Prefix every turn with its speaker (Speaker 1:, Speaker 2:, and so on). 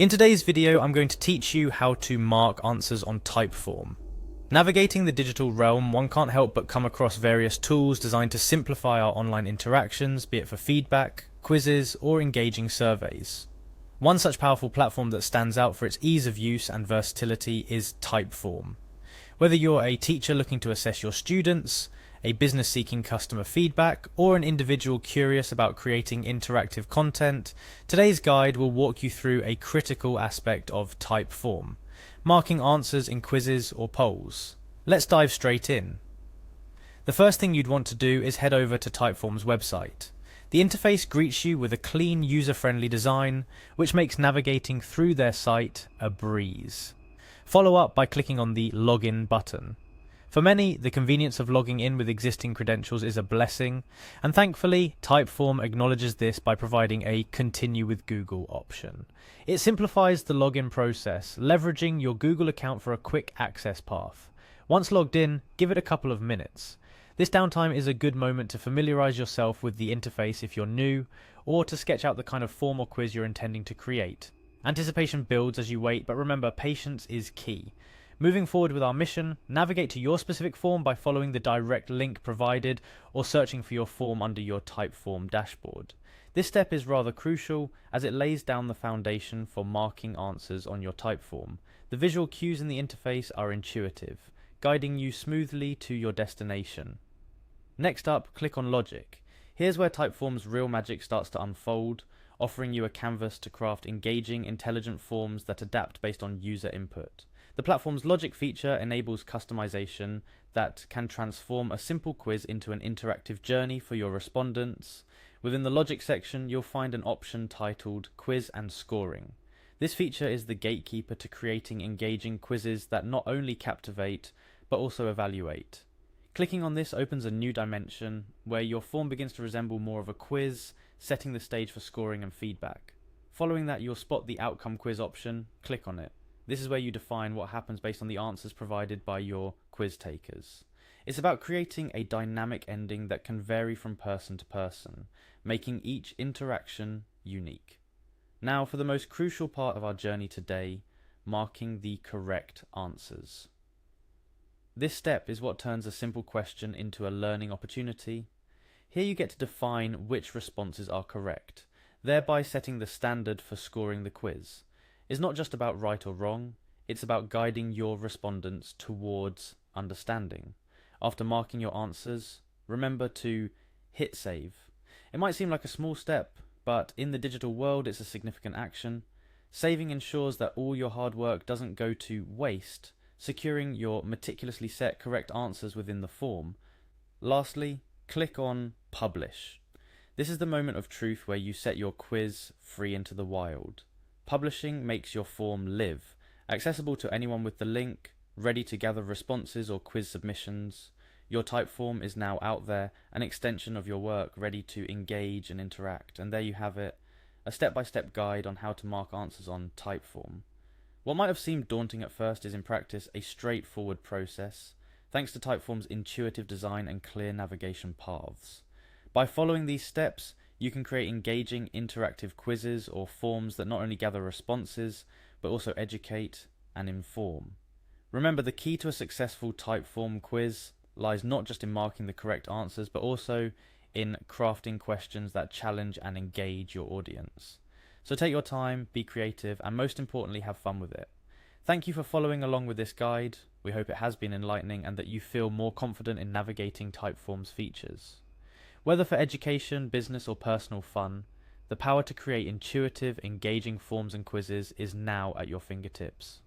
Speaker 1: In today's video, I'm going to teach you how to mark answers on Typeform. Navigating the digital realm, one can't help but come across various tools designed to simplify our online interactions, be it for feedback, quizzes, or engaging surveys. One such powerful platform that stands out for its ease of use and versatility is Typeform. Whether you're a teacher looking to assess your students, a business seeking customer feedback, or an individual curious about creating interactive content, today's guide will walk you through a critical aspect of Typeform, marking answers in quizzes or polls. Let's dive straight in. The first thing you'd want to do is head over to Typeform's website. The interface greets you with a clean, user-friendly design, which makes navigating through their site a breeze. Follow up by clicking on the Login button. For many, the convenience of logging in with existing credentials is a blessing, and thankfully, Typeform acknowledges this by providing a Continue with Google option. It simplifies the login process, leveraging your Google account for a quick access path. Once logged in, give it a couple of minutes. This downtime is a good moment to familiarize yourself with the interface if you're new, or to sketch out the kind of form or quiz you're intending to create. Anticipation builds as you wait, but remember, patience is key. Moving forward with our mission, navigate to your specific form by following the direct link provided or searching for your form under your Typeform dashboard. This step is rather crucial as it lays down the foundation for marking answers on your Typeform. The visual cues in the interface are intuitive, guiding you smoothly to your destination. Next up, click on Logic. Here's where Typeform's real magic starts to unfold, offering you a canvas to craft engaging, intelligent forms that adapt based on user input. The platform's Logic feature enables customization that can transform a simple quiz into an interactive journey for your respondents. Within the Logic section, you'll find an option titled Quiz and Scoring. This feature is the gatekeeper to creating engaging quizzes that not only captivate, but also evaluate. Clicking on this opens a new dimension where your form begins to resemble more of a quiz, setting the stage for scoring and feedback. Following that, you'll spot the Outcome Quiz option. Click on it. This is where you define what happens based on the answers provided by your quiz takers. It's about creating a dynamic ending that can vary from person to person, making each interaction unique. Now for the most crucial part of our journey today, marking the correct answers. This step is what turns a simple question into a learning opportunity. Here you get to define which responses are correct, thereby setting the standard for scoring the quiz. It's not just about right or wrong, it's about guiding your respondents towards understanding. After marking your answers, remember to hit save. It might seem like a small step, but in the digital world it's a significant action. Saving ensures that all your hard work doesn't go to waste, securing your meticulously set correct answers within the form. Lastly, click on Publish. This is the moment of truth where you set your quiz free into the wild. Publishing makes your form live, accessible to anyone with the link, ready to gather responses or quiz submissions. Your Typeform is now out there, an extension of your work ready to engage and interact. And there you have it, a step-by-step guide on how to mark answers on Typeform. What might have seemed daunting at first is in practice a straightforward process, thanks to Typeform's intuitive design and clear navigation paths. By following these steps, you can create engaging, interactive quizzes or forms that not only gather responses, but also educate and inform. Remember, the key to a successful Typeform quiz lies not just in marking the correct answers, but also in crafting questions that challenge and engage your audience. So take your time, be creative, and most importantly, have fun with it. Thank you for following along with this guide. We hope it has been enlightening and that you feel more confident in navigating Typeform's features. Whether for education, business, or personal fun, the power to create intuitive, engaging forms and quizzes is now at your fingertips.